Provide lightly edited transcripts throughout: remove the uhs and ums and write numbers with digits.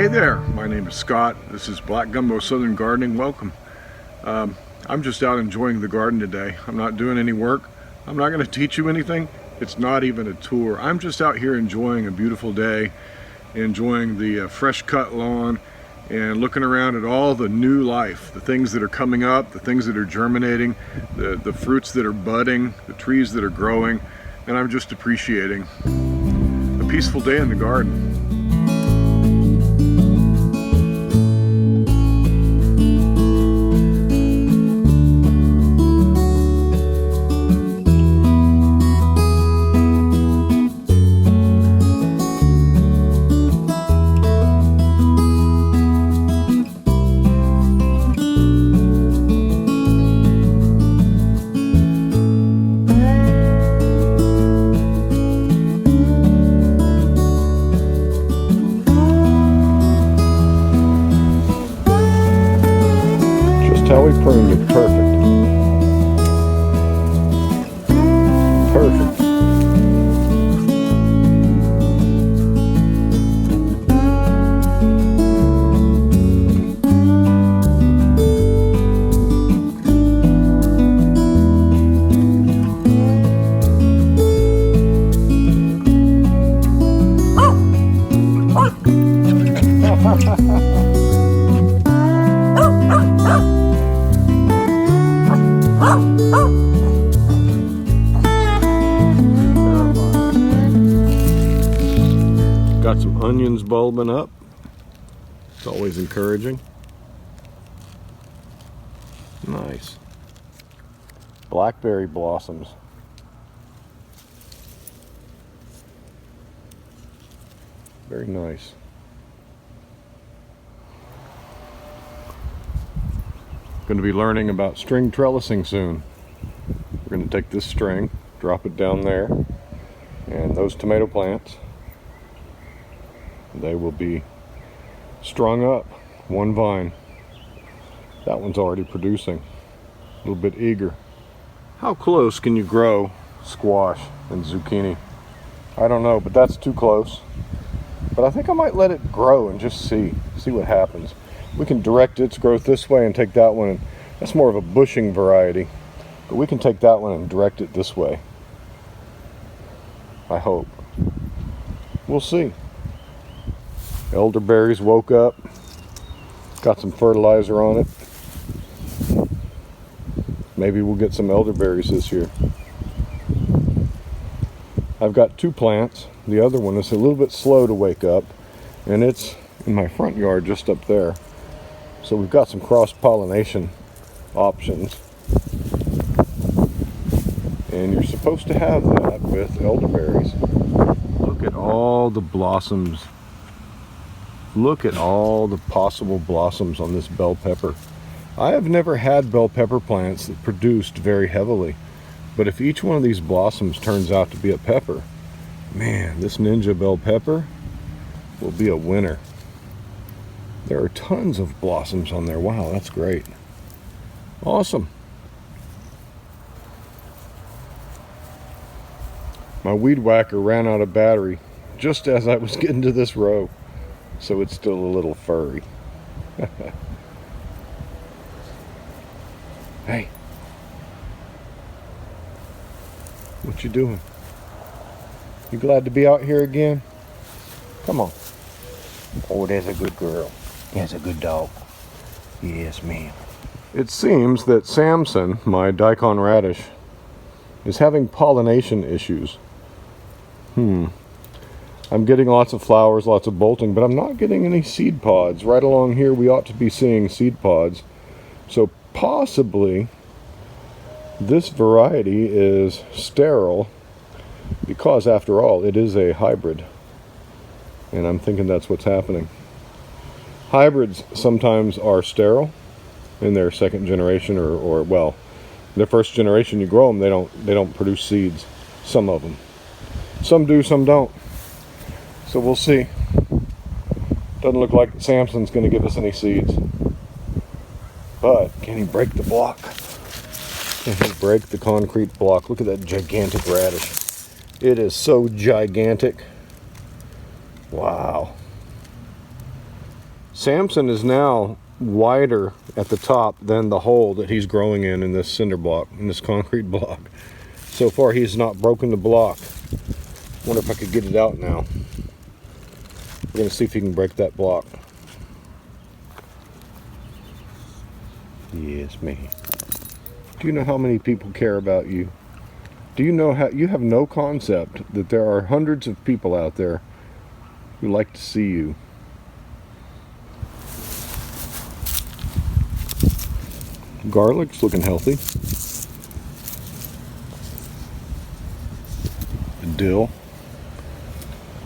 Hey there, my name is Scott. This is Black Gumbo Southern Gardening. Welcome. I'm just out enjoying the garden today. I'm not doing any work. I'm not going to teach you anything. It's not even a tour. I'm just out here enjoying a beautiful day, enjoying the fresh cut lawn, and looking around at all the new life, the things that are coming up, the things that are germinating, the fruits that are budding, the trees that are growing, and I'm just appreciating a peaceful day in the garden. How we pruned it, perfect. Perfect. Got some onions bulbing up. It's always encouraging. Nice. Blackberry blossoms. Very nice. Going to be learning about string trellising soon. We're going to take this string, drop it down there, and those tomato plants, they will be strung up, one vine. That one's already producing, a little bit eager. How close can you grow squash and zucchini? I don't know, but that's too close. But I think I might let it grow and just see what happens. We can direct its growth this way and take that one, and that's more of a bushing variety. But we can take that one and direct it this way. I hope. We'll see. Elderberries woke up. Got some fertilizer on it. Maybe we'll get some elderberries this year. I've got two plants. The other one is a little bit slow to wake up, and it's in my front yard just up there. So we've got some cross-pollination options. And you're supposed to have that with elderberries. Look at all the blossoms. Look at all the possible blossoms on this bell pepper. I have never had bell pepper plants that produced very heavily. But if each one of these blossoms turns out to be a pepper, man, this ninja bell pepper will be a winner. There are tons of blossoms on there. Wow, that's great. Awesome. My weed whacker ran out of battery just as I was getting to this row, so it's still a little furry. Hey. What you doing? You glad to be out here again? Come on. Oh, there's a good girl. There's a good dog. Yes, ma'am. It seems that Samson, my daikon radish, is having pollination issues. I'm getting lots of flowers, lots of bolting, but I'm not getting any seed pods. Right along here we ought to be seeing seed pods. So possibly this variety is sterile because, after all, it is a hybrid. And I'm thinking that's what's happening. Hybrids sometimes are sterile in their second generation, or well, their first generation. You grow them, they don't produce seeds. Some of them. Some do, some don't. So we'll see. Doesn't look like Samson's going to give us any seeds. But can he break the block? Can he break the concrete block? Look at that gigantic radish. It is so gigantic. Wow. Samson is now wider at the top than the hole that he's growing in this cinder block, in this concrete block. So far he's not broken the block. Wonder if I could get it out now. We're gonna see if he can break that block. Yes, man. Do you know how many people care about you? Do you know how you have no concept that there are hundreds of people out there who like to see you? Garlic's looking healthy. The dill.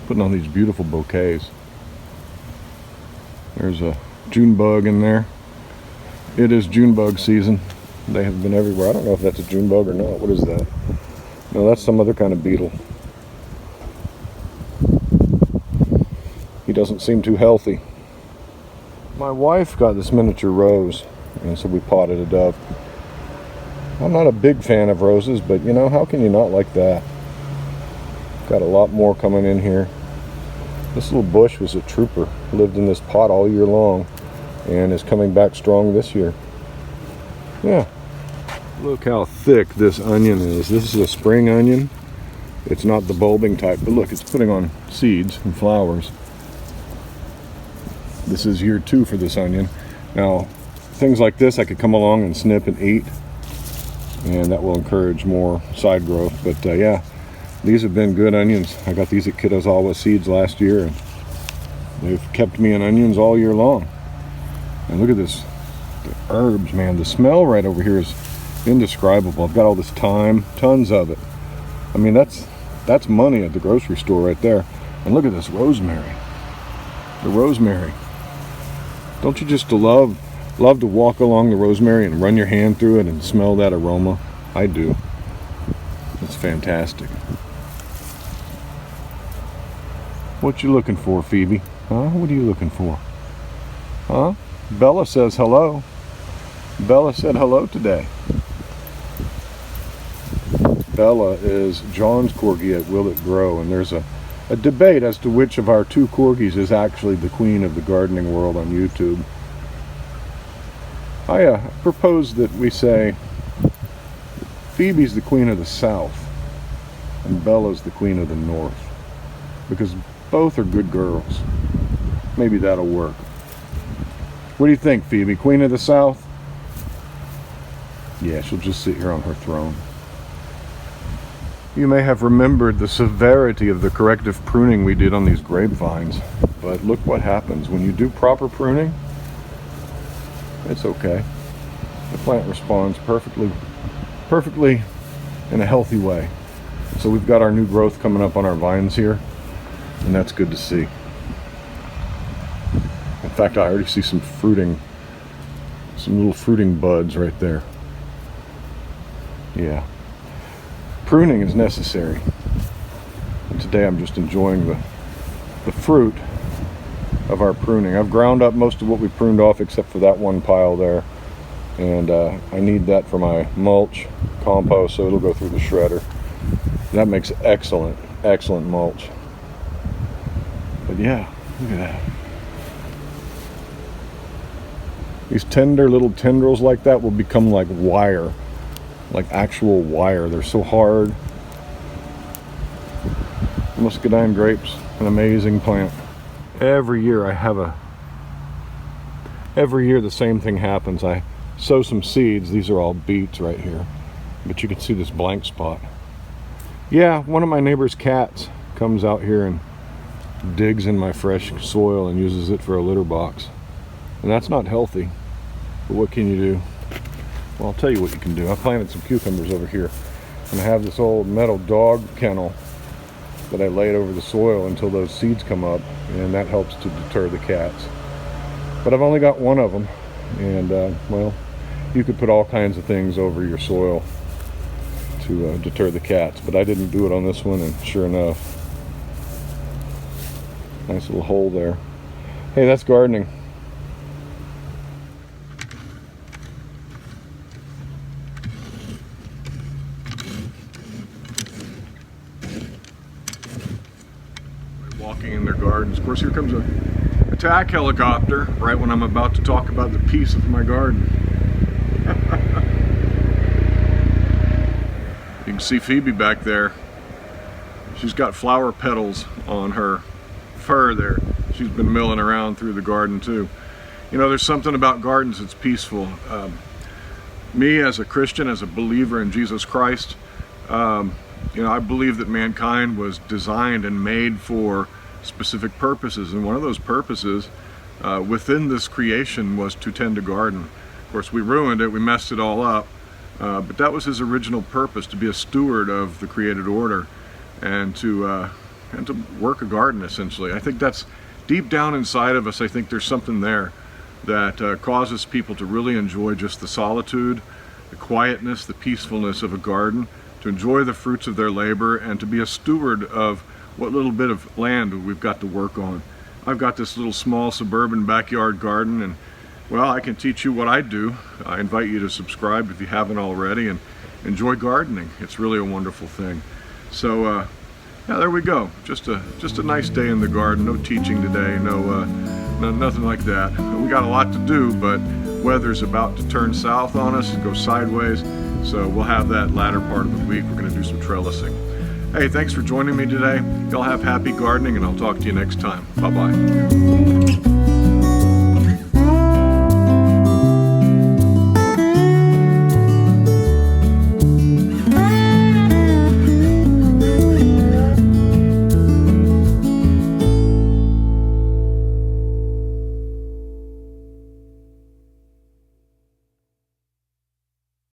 Putting on these beautiful bouquets. There's a June bug in there. It is June bug season. They have been everywhere. I don't know if that's a June bug or not. What is that? No, that's some other kind of beetle. He doesn't seem too healthy. My wife got this miniature rose, and so we potted it up. I'm not a big fan of roses, but you know, how can you not like that? Got a lot more coming in here. This little bush was a trooper. Lived in this pot all year long and is coming back strong this year. Yeah. Look how thick this onion is. This is a spring onion. It's not the bulbing type, but look, it's putting on seeds and flowers. This is year 2 for this onion. Now, things like this I could come along and snip and eat, and that will encourage more side growth. But yeah, these have been good onions. I got these at Kitazawa Seeds last year, and they've kept me in onions all year long. And look at this, the herbs, man. The smell right over here is indescribable. I've got all this thyme, tons of it. I mean, that's money at the grocery store right there. And look at this rosemary. The rosemary. Don't you just love to walk along the rosemary and run your hand through it and smell that aroma? I do. It's fantastic. What you looking for, Phoebe? Huh? What are you looking for? Huh? Bella says hello. Bella said hello today. Bella is John's corgi at Will It Grow, and there's a debate as to which of our 2 corgis is actually the queen of the gardening world on YouTube. I propose that we say Phoebe's the queen of the south and Bella's the queen of the north, because both are good girls. Maybe that'll work. What do you think, Phoebe? Queen of the south? Yeah, she'll just sit here on her throne. You may have remembered the severity of the corrective pruning we did on these grapevines, but look what happens when you do proper pruning. It's okay. The plant responds perfectly in a healthy way. So we've got our new growth coming up on our vines here, and that's good to see. In fact, I already see some little fruiting buds right there. Yeah. Pruning is necessary. And today I'm just enjoying the fruit of our pruning. I've ground up most of what we pruned off except for that one pile there. And I need that for my mulch compost, so it'll go through the shredder. That makes excellent mulch. But yeah, look at that. These tender little tendrils like that will become like wire, like actual wire. They're so hard. Muscadine grapes, an amazing plant. Every year the same thing happens. I sow some seeds. These are all beets right here, but you can see this blank spot. Yeah, one of my neighbor's cats comes out here and digs in my fresh soil and uses it for a litter box, and that's not healthy. But what can you do? Well, I'll tell you what you can do. I planted some cucumbers over here, and I have this old metal dog kennel that I laid over the soil until those seeds come up, and that helps to deter the cats. But I've only got one of them, and well, you could put all kinds of things over your soil to deter the cats, but I didn't do it on this one, and sure enough, nice little hole there. Hey, that's gardening. Walking in their gardens. Of course, here comes a attack helicopter right when I'm about to talk about the peace of my garden. You can see Phoebe back there. She's got flower petals on her fur there. She's been milling around through the garden too. You know, there's something about gardens that's peaceful. Me as a Christian, as a believer in Jesus Christ, you know, I believe that mankind was designed and made for specific purposes, and one of those purposes within this creation was to tend a garden. Of course, we ruined it, we messed it all up, but that was his original purpose, to be a steward of the created order and to work a garden, essentially. I think that's deep down inside of us. I think there's something there that causes people to really enjoy just the solitude, the quietness, the peacefulness of a garden, to enjoy the fruits of their labor, and to be a steward of what little bit of land we've got to work on. I've got this little small suburban backyard garden, and well, I can teach you what I do. I invite you to subscribe if you haven't already, and enjoy gardening. It's really a wonderful thing. So yeah, there we go. Just a nice day in the garden. No teaching today, nothing like that. We got a lot to do, but weather's about to turn south on us and go sideways, so we'll have that latter part of the week. We're going to do some trellising. Hey, thanks for joining me today. Y'all have happy gardening, and I'll talk to you next time. Bye-bye.